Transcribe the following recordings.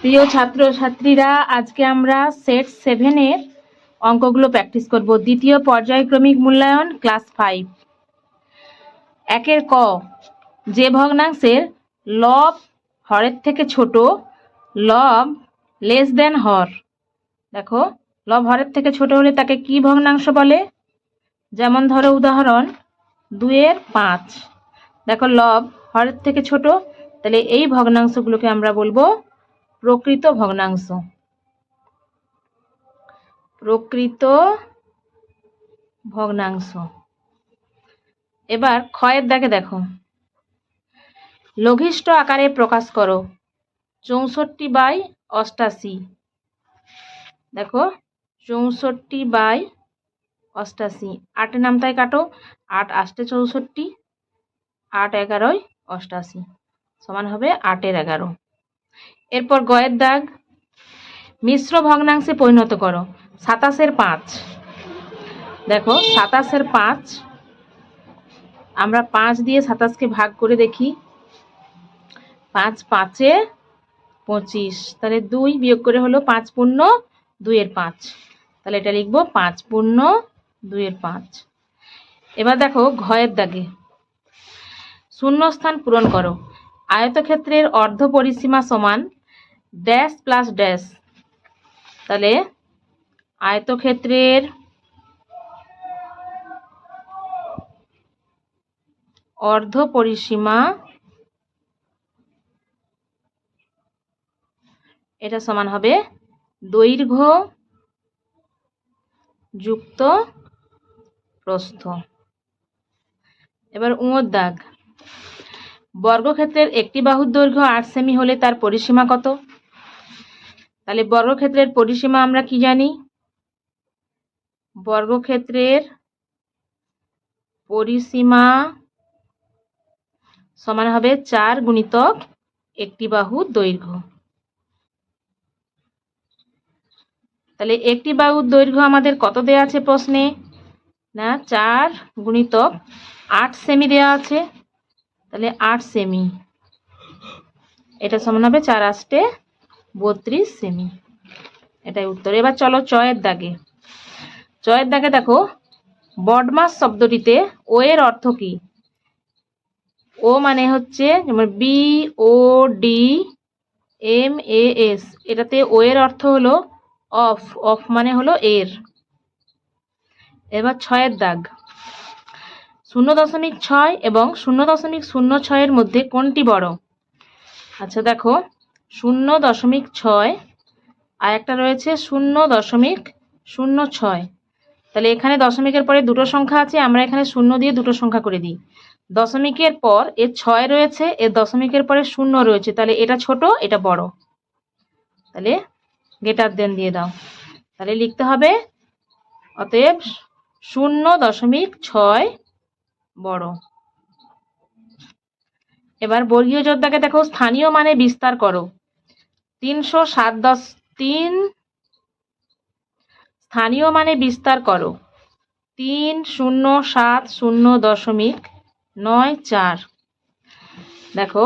প্রিয় ছাত্র ছাত্রীরা, আজকে আমরা সেট 7 এর অঙ্কগুলো প্র্যাকটিস করব। দ্বিতীয় পর্যায়ক্রমিক মূল্যায়ন, ক্লাস 5। একের ক, যে ভগ্নাংশের লব হরের থেকে ছোট, লব লেস দেন হর। দেখো, লব হরের থেকে ছোট হলে তাকে কি ভগ্নাংশ বলে? যেমন ধরো উদাহরণ 2/5। দেখো, লব হরের থেকে ছোট, তাহলে এই ভগ্নাংশগুলোকে আমরা বলবো প্রকৃত ভগ্নাংশ। প্রকৃত ভগ্নাংশ। এবার ক্ষয়ের দাগে দেখো, লঘিষ্ঠ আকারে প্রকাশ করো 64/88। দেখো, 64/88। 8 নামতায় কাটো, 8 8 64, 8 11 88 সমান হবে 8/11। এরপর গয়ের দাগ, মিশ্র ভগ্নাংশে পরিণত করো 27/5। দেখো, 27/5 আমরা 5 দিয়ে 27কে ভাগ করে দেখি। 5 5 25, তাহলে 2 বিয়োগ করে হলো 5 পূর্ণ 2/5। তাহলে এটা লিখবো 5 পূর্ণ 2/5। এবার দেখো ঘয়ের দাগে, শূন্যস্থান পূরণ করো আয়তক্ষেত্রের অর্ধ পরিসীমা সমান ড্যাশ প্লাস ড্যাশ। তাহলে আয়তক্ষেত্রের অর্ধ পরিসীমা এটা সমান হবে দৈর্ঘ্য যুক্ত প্রস্থ। এবার উঁর দাগ, বর্গক্ষেত্রের একটি বাহুর দৈর্ঘ্য 8 সেমি হলে তার পরিসীমা কত? তাহলে বর্গক্ষেত্রের পরিসীমা আমরা কি জানি? বর্গক্ষেত্রের পরিসীমা সমান হবে 4 গুণিতক একটি বাহুর দৈর্ঘ্য। তাহলে একটি বাহুর দৈর্ঘ্য আমাদের কত দেয়া আছে প্রশ্নে? না, 4 গুণিতক 8 সেমি দেওয়া আছে। তাহলে 8 সেমি, এটা সমান হবে 4 8 32 সেমি। এটাই উত্তর। এবার চলো চয়ের দাগে। চয়ের দাগে দেখো, বডমাস শব্দটিতে ও এর অর্থ কি? ও মানে হচ্ছে যেমন BODMAS, এটাতে ও এর অর্থ হলো অফ। অফ মানে হলো এর। এবার ছয়ের দাগ, 0.6 এবং 0.06 এর মধ্যে কোনটি বড়? আচ্ছা দেখো, 0.6 আর একটা রয়েছে 0.06। তাহলে এখানে দশমিকের পরে দুটো সংখ্যা আছে, আমরা এখানে 0 দিয়ে দুটো সংখ্যা করে দিই। দশমিকের পর এর 6 রয়েছে, এর দশমিকের পরে 0 রয়েছে, তাহলে এটা ছোট এটা বড়। তাহলে গ্রেটার দেন দিয়ে দাও। তাহলে লিখতে হবে অতএব 0.6 বড়। এবার বর্গীয় যোদ্ধাকে দেখো, স্থানীয় মানে বিস্তার করো 307 স্থানীয় মানে বিস্তার করো 3070.94। দেখো,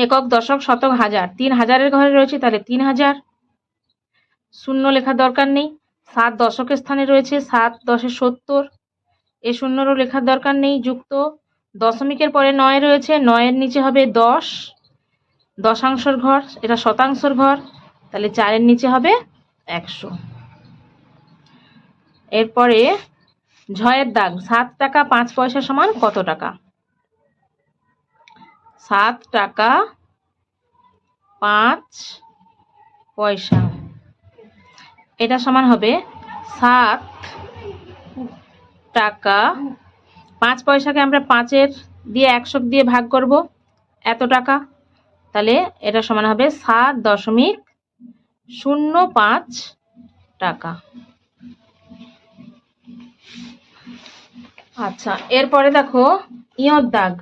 একক দশক শতক হাজার, 3000-এর ঘরে রয়েছে, তাহলে 3000। শূন্য লেখার দরকার নেই। 7 দশকের স্থানে রয়েছে, 7 10 70, এ শূন্যরও লেখার দরকার নেই। যুক্ত, দশমিকের পরে 9 রয়েছে, 9-এর নিচে হবে 10, দশাংশর ঘর, এটা শতাংশর ঘর, তাহলে 4-এর নিচে হবে 100। এরপরে ঝয়ের দাগ, 7 টাকা 5 পয়সা সমান কত টাকা? 7 টাকা 5 পয়সা, এটা সমান হবে 7 টাকা 5 পয়সাকে আমরা 5-এর দিয়ে 100 দিয়ে ভাগ করব, এত টাকা। তাহলে এটা সমান হবে 7.05 টাকা। আচ্ছা, এরপরে দেখো ইয়র দাগ,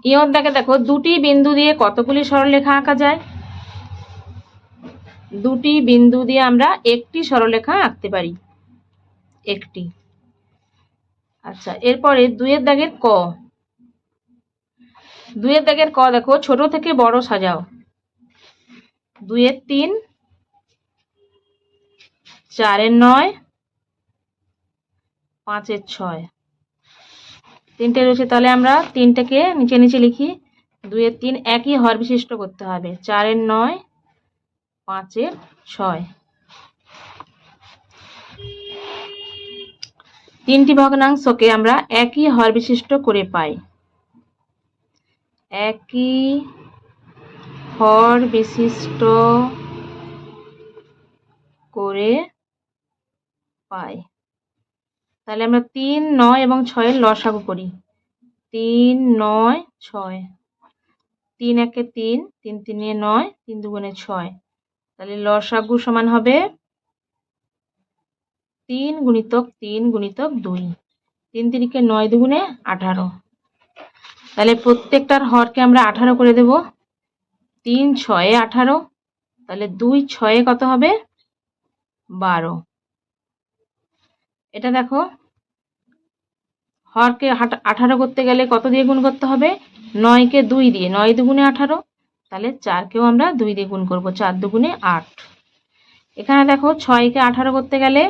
ইয়র দাগে দেখো, দুটি বিন্দু দিয়ে কতগুলি সরলরেখা আঁকা যায়? দুটি বিন্দু দিয়ে আমরা একটি সরলরেখা আঁকতে পারি, একটি। আচ্ছা, এরপরে 2-এর দাগের ক, দুইয়ের দাগের ক দেখো, ছোট থেকে বড় সাজাও। 2-এর 3, 4-এর 9, 5-এর 6, 3টে রয়েছে। তাহলে আমরা 3টাকে নিচে নিচে লিখি। 2-এর 3 একই হর বিশিষ্ট করতে হবে। 4-এর 9, 5-এর 6। 3টি ভগ্নাংশকে আমরা একই হর বিশিষ্ট করে পাই। একই হর বিশিষ্ট করে পাই। তাহলে আমরা 3, 9 এবং 6-এর লসাগু করি। 3, 9, 6। 3 একে 3, 3 3-এ 9, 3 2-গুণে 6। তাহলে লসাগু সমান হবে 3 গুণিতক 3 গুণিতক 2। 3 3-কে 9 2-গুণে 18। তাহলে প্রত্যেকটার হরকে আমরা 18 করে দেব। 3 6-এ 18, তাহলে 2 6-এ কত হবে? 12। এটা দেখো, হরকে 18 করতে গেলে কত দিয়ে গুণ করতে হবে? 9-কে 2 দিয়ে, 9 2-গুণে 18। তাহলে 4-কেও আমরা 2 দিয়ে গুণ করব, 4 2-গুণে 8। এখানে দেখো 6-কে 18 করতে গেলে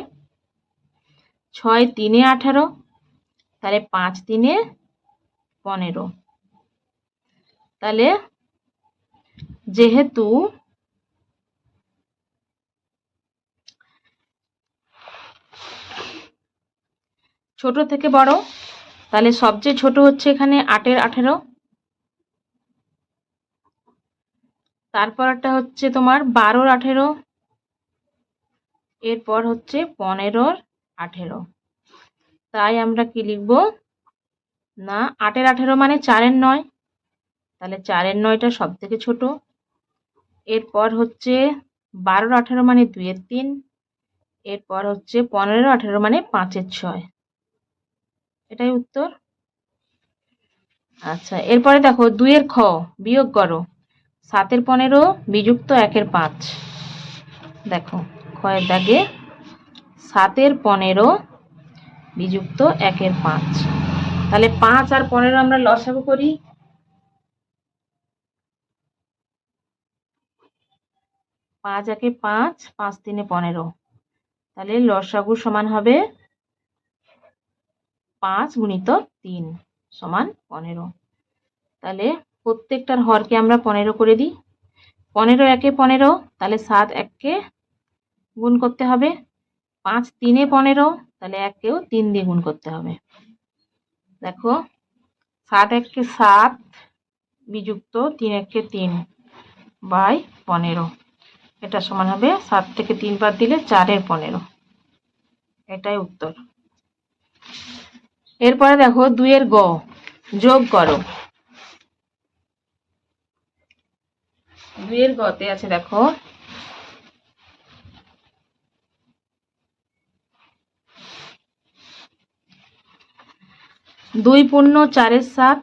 6 3-এ 18, তাহলে 5 3-এ 15। তাহলে যেহেতু ছোট থেকে বড়, তাহলে সবচেয়ে ছোট হচ্ছে এখানে 8-এর 18, তারপরটা হচ্ছে তোমার 12-র 18, এরপর হচ্ছে 15-র 18। তাই আমরা কি লিখব না, 8-এর 18 মানে 4-এর 9, তাহলে 4-এর 9টা সব থেকে ছোট। এরপর হচ্ছে 12-র 18 মানে 2-এর 3, এরপর হচ্ছে 15-র 18 মানে 5-এর 6। এটাই উত্তর। আচ্ছা, এরপরে দেখো 2-এর খ বিয়োগ করো। 7-এর 15 বিযুক্ত 1-এর 5। দেখো খয়ের দাগে 7-এর 15 বিযুক্ত 1-এর 5। তাহলে 5 আর 15 আমরা লসাগু করি। 5 একে 5, 5 3-এ 15। তাহলে লসাগু সমান হবে 5 গুণিতক 3 সমান 15। তাহলে প্রত্যেকটার হরকে আমরা 15 করে দিই। 15 একে 15, তাহলে 7 1-কে গুণ করতে হবে। 5 3-এ 15, তাহলে 1-কেও 3 দিয়ে গুণ করতে হবে। দেখো 7 1-কে 7 বিযুক্ত 3 1-কে 3 বাই 15। এটা সমান হবে 7 থেকে 3 বাদ দিলে 4-এর 15। এটাই উত্তর। এরপরে দেখো 2-এর গ যোগ করো। 2-এর গতে আছে দেখো 2 পূর্ণ 4-এর 7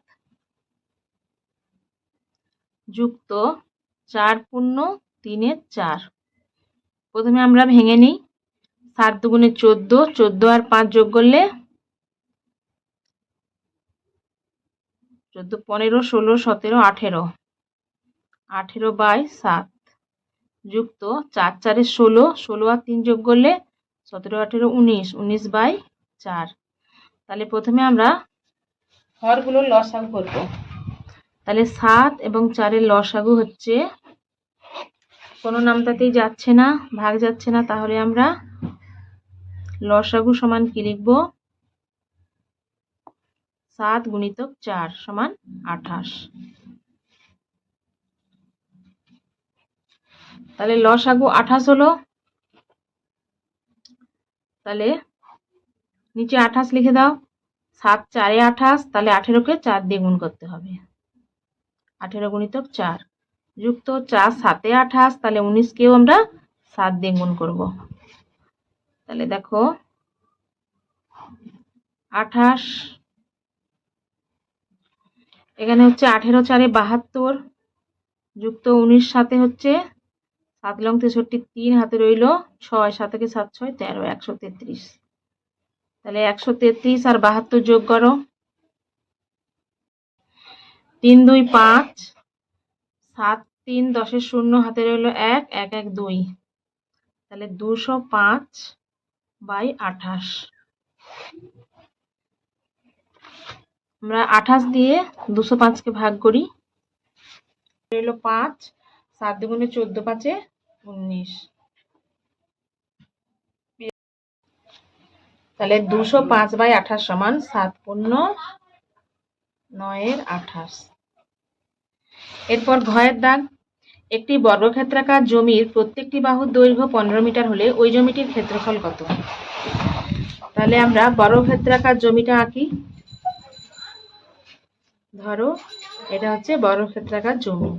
যুক্ত 4 পূর্ণ 3-এর 4। প্রথমে আমরা ভেঙে নিই। 7 2-গুণে 14, 14 আর 5 যোগ করলে 14 15 16 17 18, 18 বাই 7 যুক্ত 4 4-এ 16, 16 আর 3 যোগ করলে 17 18 19, 19 বাই 4। তাহলে প্রথমে আমরা হরগুলোর লসাগু করব। তাহলে 7 এবং 4-এর লসাগু হচ্ছে, কোনো নামটাতেই যাচ্ছে না, ভাগ যাচ্ছে না, তাহলে আমরা লসাগু সমান কি লিখব? 7 গুণিতক 4 সমান 28। তাহলে লসাগু 28 হলো। তাহলে নিচে 28 লিখে দাও। 7 4-এ 28, তাহলে 18-কে 4 দিয়ে গুণ করতে হবে। 18 গুণিতক 4 যুক্ত 4 7-এ 28, তাহলে 19-কেও আমরা 7 দিয়ে গুণ করব। তাহলে দেখো 28, এখানে হচ্ছে 18 4-এ 72 যুক্ত 19 7-এ হচ্ছে 7 লং 63, 3 হাতে রইল 6, 7 থেকে 7 6 13, 133। তাহলে 133 আর 72 যোগ করো। 3 2 5, 7 3 10 শূন্য হাতে রইল 1, 1 1 2, তাহলে 205/28। আমরা 28 দিয়ে 205কে ভাগ করি, রইল 5, 7 দুগুণে 14, 5 19, তাহলে 205/28 সমান 7 পূর্ণ 9/28। এরপর ঘয়ের দাগ, একটি বর্গক্ষেত্রাকার জমির প্রত্যেকটি বাহুর দৈর্ঘ্য 15 মিটার হলে ওই জমিটির ক্ষেত্রফল কত? তাহলে আমরা বর্গক্ষেত্রাকার জমিটা আঁকি। ধরো এটা হচ্ছে বর্গক্ষেত্রাকার জমি,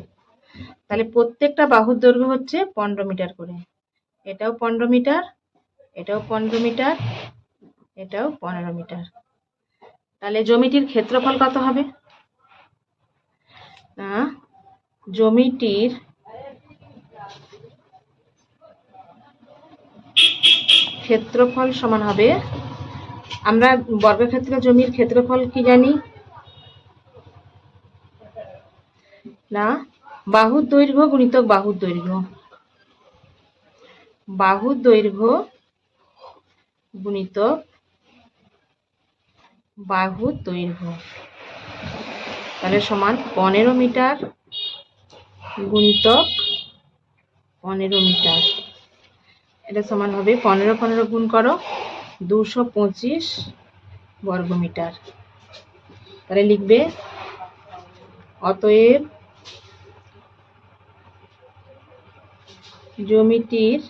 তাহলে প্রত্যেকটা বাহুর দৈর্ঘ্য হচ্ছে 15 মিটার করে। এটাও 15 মিটার, এটাও 15 মিটার, এটাও 15 মিটার। তাহলে জমিটির ক্ষেত্রফল কত হবে? না, জমিটির ক্ষেত্রফল সমান হবে, আমরা বর্গক্ষেত্র জমির ক্ষেত্রফল কি জানি? না, বাহুর দৈর্ঘ্য গুণিতক বাহুর দৈর্ঘ্য, বাহুর দৈর্ঘ্য গুণিতক বাহুর দৈর্ঘ্য, তাহলে সমান 15 মিটার গুণিতক 15 মিটার। এটা সমান হবে 15 15 গুণ করো 225 বর্গমিটার। তাহলে লিখবে অতএব জমিটির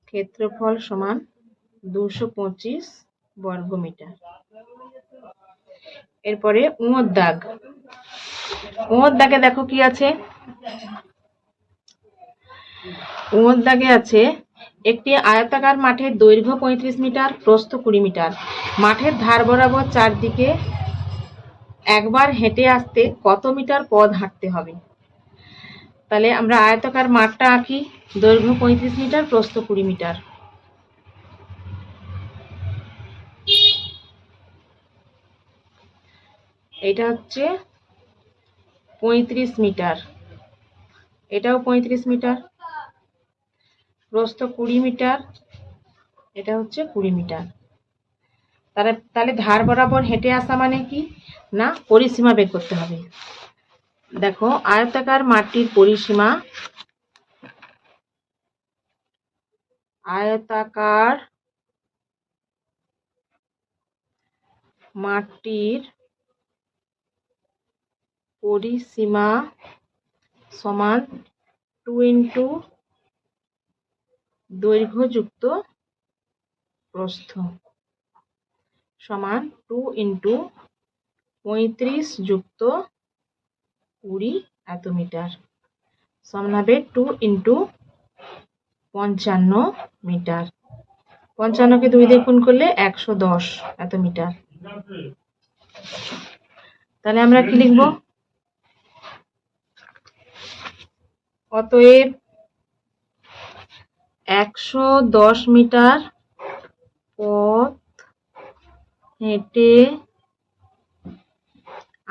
ক্ষেত্রফল সমান 225 বর্গমিটার। এরপরে উঁয়োর দাগ, উঁয়োর দাগে দেখো কি আছে? উঁয়োর দাগে আছে একটি আয়তাকার মাঠের দৈর্ঘ্য 35 মিটার, প্রস্থ 20 মিটার। মাঠের ধার বরাবর চারদিকে একবার হেঁটে আসতে কত মিটার পথ হাঁটতে হবে? তাহলে আমরা আয়তাকার মাঠটা আঁকি। দৈর্ঘ্য 35 মিটার, প্রস্থ 20 মিটার। এটা হচ্ছে 35 মিটার, এটাও 35 মিটার, প্রস্থ 20 মিটার, এটা হচ্ছে 20 মিটার। তাহলে ধার বরাবর হেঁটে আসা মানে কি? না, পরিসীমা বের করতে হবে। দেখো আয়তাকার মাঠটির পরিসীমা, আয়তাকার মাঠটির পরিসীমা সমান 2 ইন্টু দৈর্ঘ্য যুক্ত প্রস্থ সমান 2 ইন্টু 35 যুক্ত 20 এত মিটার, সমান হবে 2 ইন্টু 55 মিটার। 55কে 2 দিয়ে গুণ করলে 110 এত মিটার। তাহলে আমরা কি লিখব? অতএব 110 মিটার পথ হেঁটে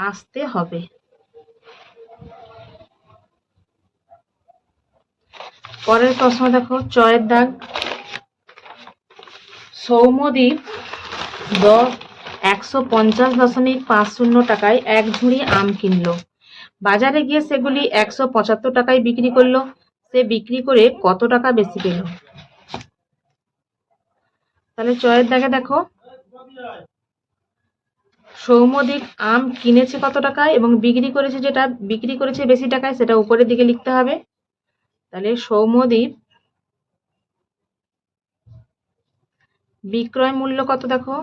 আসতে হবে। পরের প্রশ্ন দেখো, চয়ের দাগ, সৌম্যদীপ 150.50 টাকায় 1 ঝুড়ি আম কিনলো। বাজারে গিয়ে সেগুলি 175 টাকায় বিক্রি করলো। সে বিক্রি করে কত টাকা বেশি পেল? তাহলে চয়ের দাগে দেখো সৌম্যদীপ আম কিনেছে কত টাকায় এবং বিক্রি করেছে, যেটা বিক্রি করেছে বেশি টাকায় সেটা উপরের দিকে লিখতে হবে। তাহলে সৌম্যদীপ বিক্রয় মূল্য কত দেখো?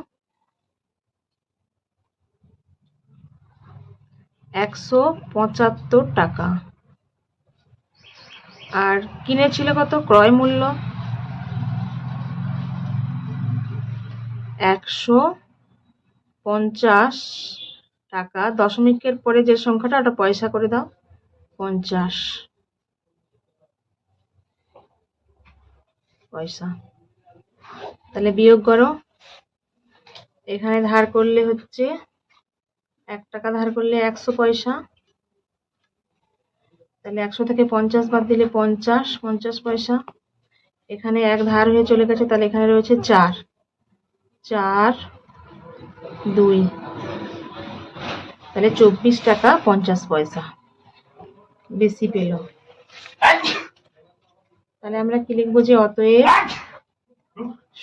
175 টাকা। আর কিনেছিল কত? ক্রয় মূল্য 150 টাকা। দশমিকের পরে যে সংখ্যাটা ওটা পয়সা করে দাও, 50 পয়সা। তাহলে বিয়োগ করো, এখানে ধার করলে হচ্ছে 1 টাকা ধার করলে 100 পয়সা, তাহলে 100 থেকে 50 বাদ দিলে 50 পয়সা। এখানে 1 ধার হয়ে চলে গেছে, তাহলে এখানে রয়েছে 4, 4 2, তাহলে 24 টাকা 50 পয়সা বেশি পেল। তাহলে আমরা কি লিখবো, যে অতএব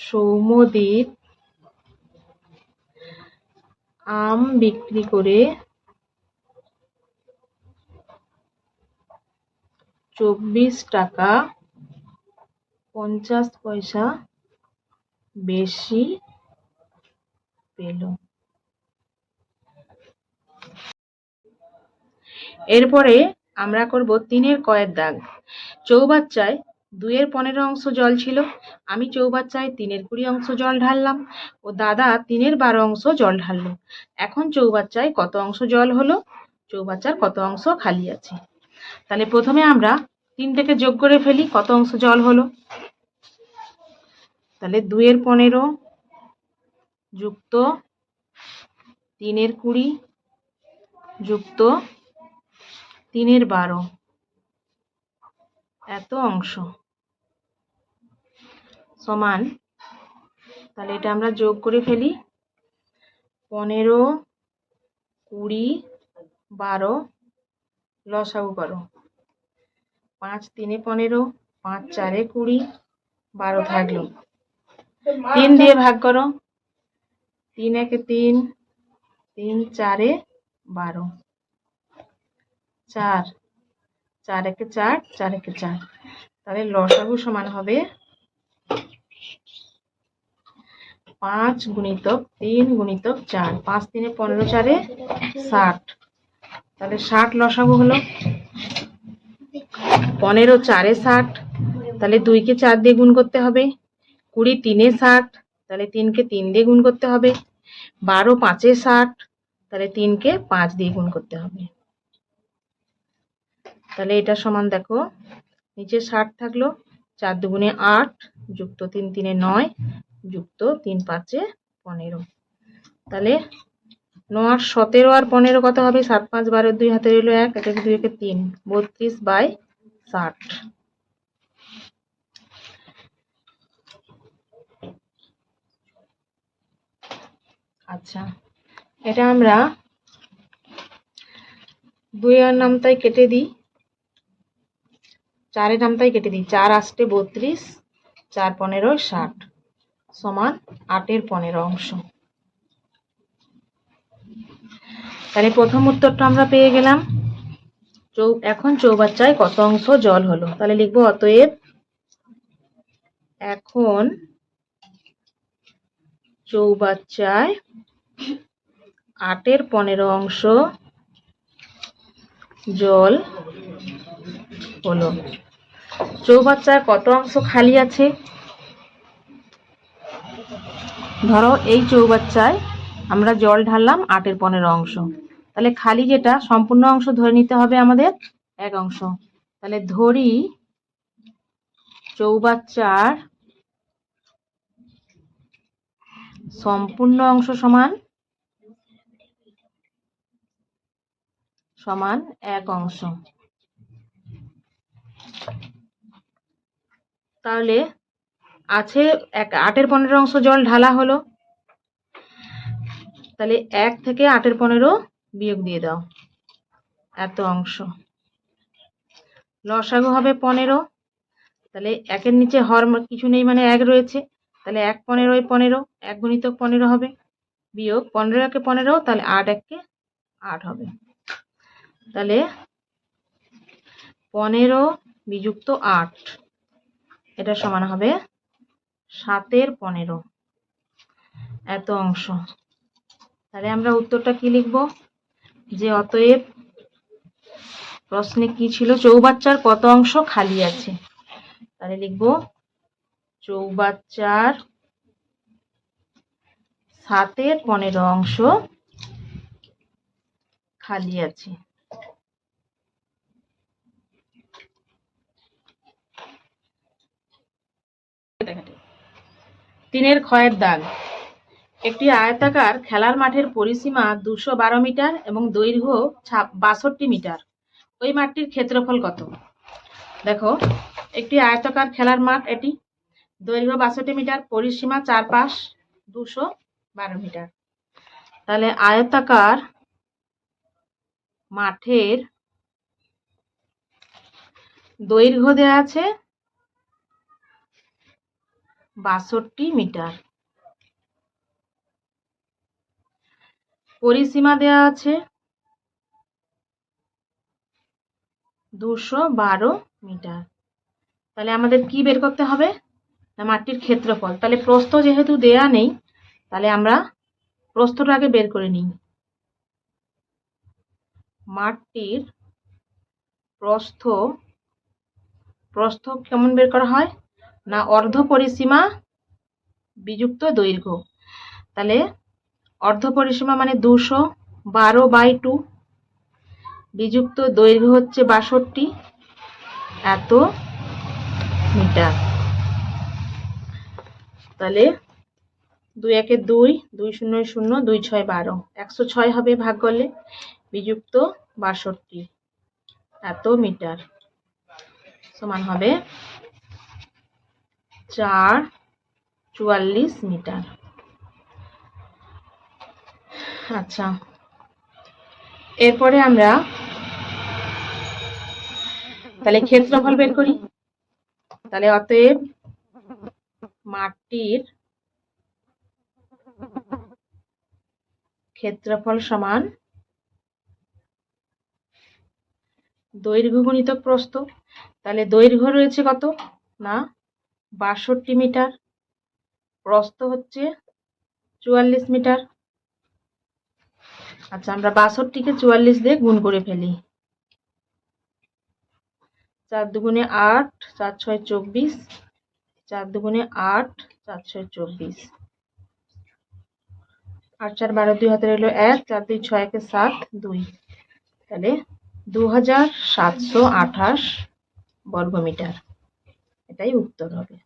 সৌম্যদীপ আম বিক্রি করে 24 টাকা 50 পয়সা বেশি পেল। এরপরে আমরা করব 3-এর কয়ের দাগ। চৌবাচ্চায় 2-এর 15 অংশ জল ছিল, আমি চৌবাচ্চায় 3-এর 20 অংশ জল ঢাললাম ও দাদা 3-এর 12 অংশ জল ঢাললো। এখন চৌবাচ্চায় কত অংশ জল হলো, চৌবাচ্চার কত অংশ খালি আছে। তাহলে প্রথমে আমরা 3 থেকে যোগ করে ফেলি কত অংশ জল হলো। তাহলে 2-এর 15 যুক্ত 3-এর 20 যুক্ত 3-এর 12, এত অংশ সমান। তাহলে এটা আমরা যোগ করে ফেলি, 15 20 12 লসাগু করো, 5 3 15, 5 4 20, 12 থাকলো। 3 দিয়ে ভাগ করো, 3 1 3, 3 4 12, 4 4 1 4, 4 1 4। তাহলে লসাগু সমান হবে 5 গুণিতক 3 গুণিতক 4, 5 3 15, 4 60। তাহলে 60 লসাগু হলো। 15 4 60, তাহলে 2 কে 4 দিয়ে গুণ করতে হবে। 20 3 60, তাহলে 3 কে 3 দিয়ে গুণ করতে হবে। 12 5 60, তাহলে 3 কে 5 দিয়ে গুণ করতে হবে। তাহলে এটা সমান দেখো, নিচে 60 থাকলো, 4 2 8 যুক্ত 3 3 9 যুক্ত 3 5 15। তাহলে 9 8 17 আর 15 কত হবে, 7 5 12 2 হাতে রইল 1, 1 2 1 3, 32/60। আচ্ছা, এটা আমরা 2-এর নামতায় কেটে দিই, 4-এর নামতায় কেটে দিই। 4 8 32, 4 15 60 সমান 8-এর 15 অংশ। তাহলে প্রথম উত্তরটা আমরা পেয়ে গেলাম। এখন চৌবাচ্চায় কত অংশ জল হলো, তাহলে লিখবো অতএব এখন চৌবাচ্চায় 8-এর 15 অংশ জল হলো। চৌবাচ্চায় কত অংশ খালি আছে, ধরো এই চৌবাচ্চায় আমরা জল ঢাললাম 8-এর 15 অংশ, তাহলে খালি যেটা সম্পূর্ণ অংশ ধরে নিতে হবে আমাদের 1 অংশ। তাহলে ধরি চৌবাচ্চার সম্পূর্ণ অংশ সমান 1 অংশ। তাহলে আছে 8-এর 15 অংশ জল ঢালা হলো, তাহলে 1 থেকে 8-এর 15 বিয়োগ দিয়ে দাও, এত অংশ। লসাগু হবে 15, তাহলে 1-এর নিচে হর কিছু নেই মানে 1 রয়েছে, তাহলে 1 15 15, 1 গুণিতক 15 হবে, বিয়োগ 15 1 15, তাহলে 8 1 8 হবে। তাহলে 15 বিযুক্ত 8, এটা সমান হবে 7-এর 15, এত অংশ। তাহলে আমরা উত্তরটা কি লিখব, যে অতএব প্রশ্নে কি ছিল, চৌবাচ্চার কত অংশ খালি আছে। তাহলে লিখব চৌবাচ্চার 7-এর 15 অংশ খালি আছে। তিনের ক্ষয়ের দাগ। একটি আয়তাকার খেলার মাঠের পরিসীমা 212 মিটার এবং দৈর্ঘ্য 62 মিটার। ওই মাঠটির ক্ষেত্রফল কত? দেখো, একটি আয়তাকার খেলার মাঠ, এটি দৈর্ঘ্য 62 মিটার, পরিসীমা চারপাশ 212 মিটার। তাহলে আয়তাকার মাঠের দৈর্ঘ্য দেয়া আছে 62 মিটার, পরিসীমা দেয়া আছে 212 মিটার। তাহলে আমাদের কি বের করতে হবে? না মাঠটির ক্ষেত্রফল। তাহলে প্রস্থ যেহেতু দেয়া নেই, তাহলে আমরা প্রস্থটা আগে বের করে নিই। মাঠটির প্রস্থ কেমন বের করা হয়? না অর্ধ পরিসীমা বিযুক্ত দৈর্ঘ্য। তাহলে অর্ধ পরিসীমা মানে 212/2 বিযুক্ত দৈর্ঘ্য হচ্ছে 62 এত মিটার। তাহলে 2 একে 2, 2 শূন্য 0, 2 6 12, 106 হবে ভাগ করলে, বিযুক্ত 62 এত মিটার সমান হবে 444 মিটার। আচ্ছা, এরপরে আমরা তাহলে ক্ষেত্রফল বের করি। তাহলে অতএব মাঠটির ক্ষেত্রফল সমান দৈর্ঘ্য গুণিতক প্রস্থ। তাহলে দৈর্ঘ্য রয়েছে কত? না 62 মিটার, প্রস্থ হচ্ছে 44 মিটার। আচ্ছা, আমরা 62কে 44 দিয়ে গুণ করে ফেলি। 4 দুগুণে 8, 4 6 24, 4 দুগুণে 8, 4 6 24, 8 4 12, 2 হাতে রইল 1, 4 2 6 1 7 2। তাহলে 2728 বর্গমিটার, এটাই উত্তর হবে।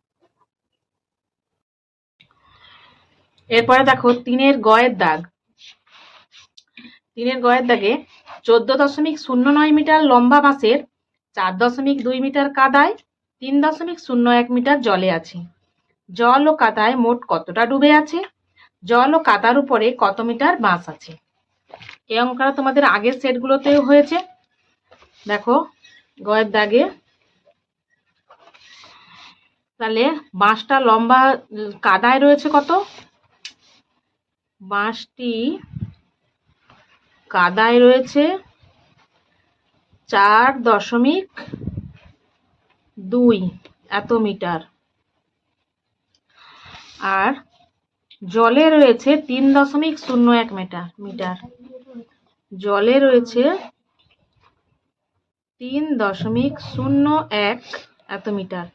এরপরে দেখো 3-এর গয়ের দাগ। 3-এর গয়ের দাগে 14.09 মিটার লম্বা বাঁশের 4.2 মিটার কাদায় 3.01 মিটার জলে আছে। জল ও কাদায় মোট কতটা ডুবে আছে? জল ও কাদার উপরে কত মিটার বাঁশ আছে? এই অঙ্কটা তোমাদের আগের সেটগুলোতেও হয়েছে। দেখো গয়ের দাগে, তাহলে বাঁশটা লম্বা কাদায় রয়েছে কত? বাঁশটি কাদায় রয়েছে 4.2 এত মিটার, আর জলে রয়েছে 3.01 মিটার। জলে রয়েছে 3.01 এত মিটার।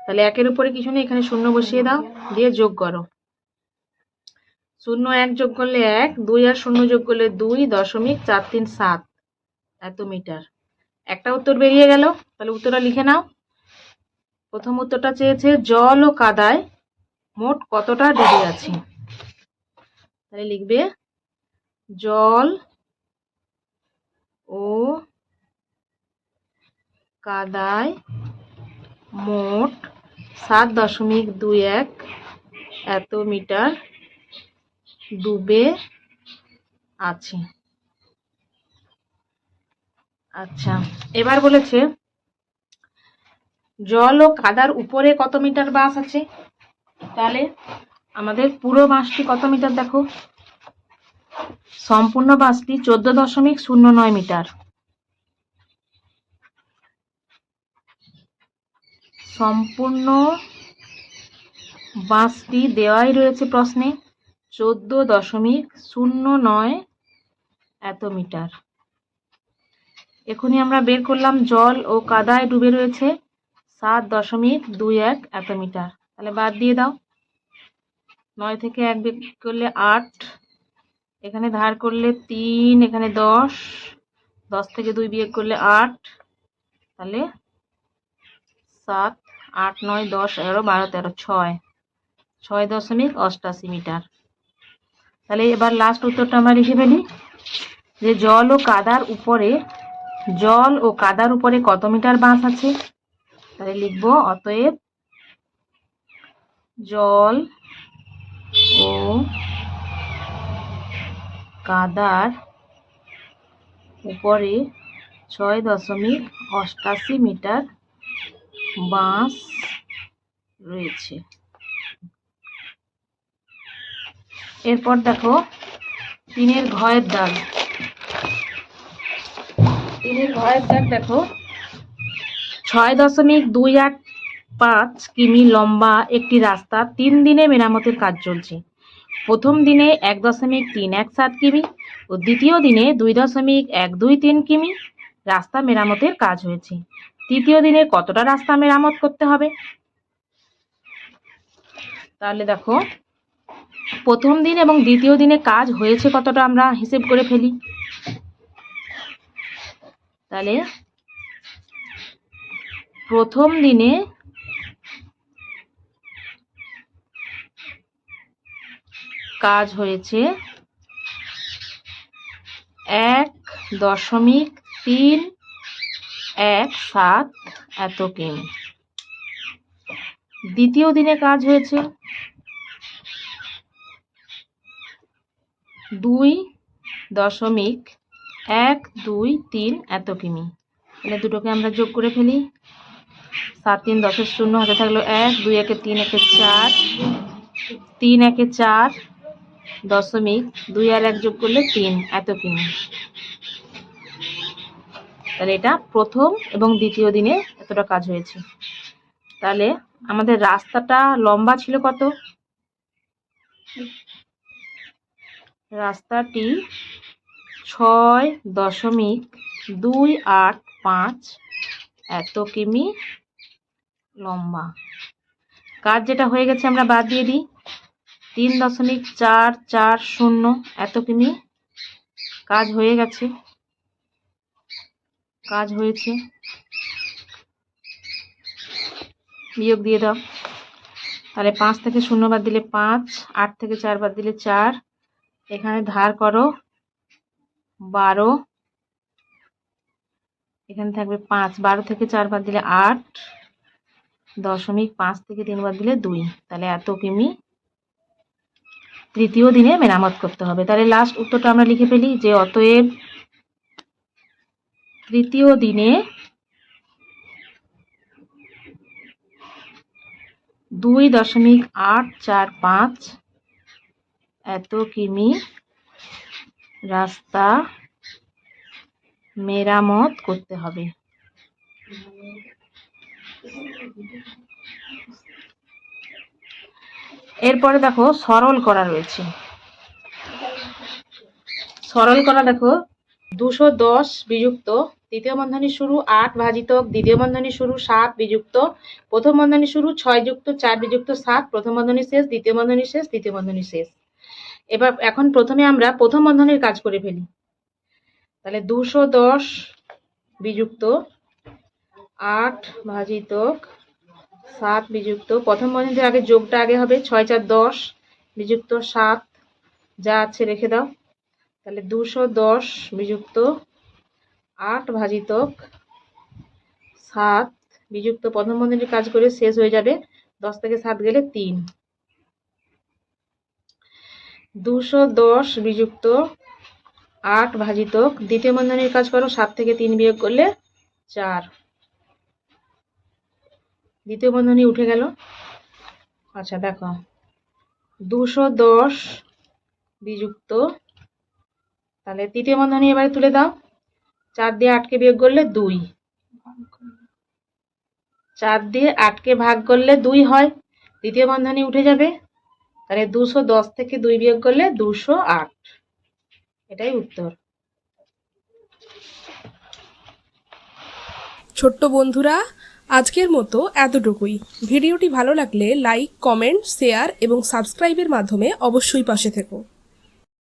তাহলে একের উপরে কিছু নেই, এখানে শূন্য বসিয়ে দাও, দিয়ে যোগ করো। 0 1 যোগ করলে 1, 2 আর 0 যোগ করলে 2.437 এত মিটার। একটা উত্তর বেরিয়ে গেল। তাহলে উত্তরটা লিখে নাও। প্রথম উত্তরটা চেয়েছে জল ও কাদায় মোট কতটা ডুবে আছে। তাহলে লিখবে জল ও কাদায় মোট 7.21 এত মিটার ডুবে আছে। আচ্ছা, এবার বলেছে জল ও কাদার উপরে কত মিটার বাঁশ আছে। তাহলে আমাদের পুরো বাঁশটি কত মিটার দেখো, সম্পূর্ণ বাঁশটি 14.09 মিটার। সম্পূর্ণ বাঁশটি দেওয়াই রয়েছে প্রশ্নে 14.09 এত মিটার। এখনই আমরা বের করলাম জল ও কাদায় ডুবে রয়েছে 7.21 এত মিটার। তাহলে বাদ দিয়ে দাও, 9 থেকে 1 বিয়োগ করলে 8, এখানে ধার করলে 3, এখানে 10, 10 থেকে 2 বিয়োগ করলে 8, তাহলে 7, 8, 9, 10, 11, 12, 13, 6.88 মিটার। তাহলে এবার লাস্ট উত্তরটা আমরা লিখে ফেলি যে জল ও কাদার উপরে কত মিটার বাঁশ আছে। তাহলে লিখবো অতএব জল ও কাদার উপরে 6.88 মিটার বাঁশ রয়েছে। এরপর দেখো 3 ঘয়ের দাগ। 3 ঘয়ের দাগ দেখো 6.285 কিমি লম্বা একটি রাস্তা 3 দিনে মেরামতের কাজ চলছে। প্রথম দিনে 1.317 কিমি ও দ্বিতীয় দিনে 2.123 কিমি রাস্তা মেরামতের কাজ হয়েছে। তৃতীয় দিনে কতটা রাস্তা মেরামত করতে হবে? তাহলে দেখো প্রথম দিন এবং দ্বিতীয় দিনে কাজ হয়েছে কতটা আমরা হিসেব করে ফেলি। তাহলে প্রথম দিনে কাজ হয়েছে 1.317 এত কিমি। দ্বিতীয় দিনে কাজ হয়েছে 2.123 এত কিমি। তাহলে দুটোকে আমরা যোগ করে ফেলি। 7 3 10 0 হাতে থাকলো 1, 2 1 3 1 4, 3 1 4 দশমিক 2 আর 1 যোগ করলে 3 এত কিমি। তাহলে এটা প্রথম এবং দ্বিতীয় দিনে এতটা কাজ হয়েছে। তাহলে আমাদের রাস্তাটা লম্বা ছিল কত? রাস্তাটি 6.285 এত কিমি লম্বা। কাজ যেটা হয়ে গেছে আমরা বাদ দিয়ে দিই। 3.440 এত কিমি কাজ হয়ে গেছে, কাজ হয়েছে, বিয়োগ দিয়ে দাও। তাহলে 5 থেকে 0 বাদ দিলে 5, 8 থেকে 4 বাদ দিলে 4, এখানে ধার করো 12, এখানে থাকবে 5, 12 থেকে 4 বাদ দিলে 8, 5 থেকে 3 বাদ দিলে 2। তাহলে এত কিমি তৃতীয় দিনে মেরামত করতে হবে। তাহলে লাস্ট উত্তরটা আমরা লিখে ফেলি যে অতএব তৃতীয় দিনে 2.845 এত কিমি রাস্তা মেরামত করতে হবে। এরপরে দেখো সরল করা রয়েছে। সরল করা দেখো 210 বিযুক্ত তৃতীয় বন্ধনী শুরু 8 ভাজিতক দ্বিতীয় বন্ধনী শুরু 7 বিযুক্ত প্রথম বন্ধনী শুরু 6 যুক্ত 4 বিযুক্ত 7 প্রথম বন্ধনী শেষ দ্বিতীয় বন্ধনী শেষ তৃতীয় বন্ধনী শেষ। এবার এখন প্রথমে আমরা প্রথম বন্ধনীর কাজ করে ফেলি। তাহলে 210 বিযুক্ত 8 ভাজিতক 7 বিযুক্ত প্রথম বন্ধনীতে আগে যোগটা আগে হবে 6 4 10 বিযুক্ত 7 যা আছে রেখে দাও। তাহলে 210 বিযুক্ত 8 ভাজিতক 7 বিযুক্ত প্রথম বন্ধনীর কাজ করে শেষ হয়ে যাবে 10 থেকে 7 গেলে 3। 210 বিযুক্ত 8 ভাজিতক দ্বিতীয় বন্ধনীর কাজ করো 7 থেকে 3 বিয়োগ করলে 4, দ্বিতীয় বন্ধনী উঠে গেল। আচ্ছা দেখো 210 বিযুক্ত তাহলে তৃতীয় বন্ধনী এবারে তুলে দাও 4 দিয়ে 8 কে বিয়োগ করলে 2, 4 দিয়ে 8 কে ভাগ করলে 2 হয়, দ্বিতীয় বন্ধনী উঠে যাবে। তাহলে 210 থেকে 2 বিয়োগ করলে 208, এটাই উত্তর। ছোট্ট বন্ধুরা, আজকের মতো এতটুকুই। ভিডিওটি ভালো লাগলে লাইক, কমেন্ট, শেয়ার এবং সাবস্ক্রাইবের মাধ্যমে অবশ্যই পাশে থেকো।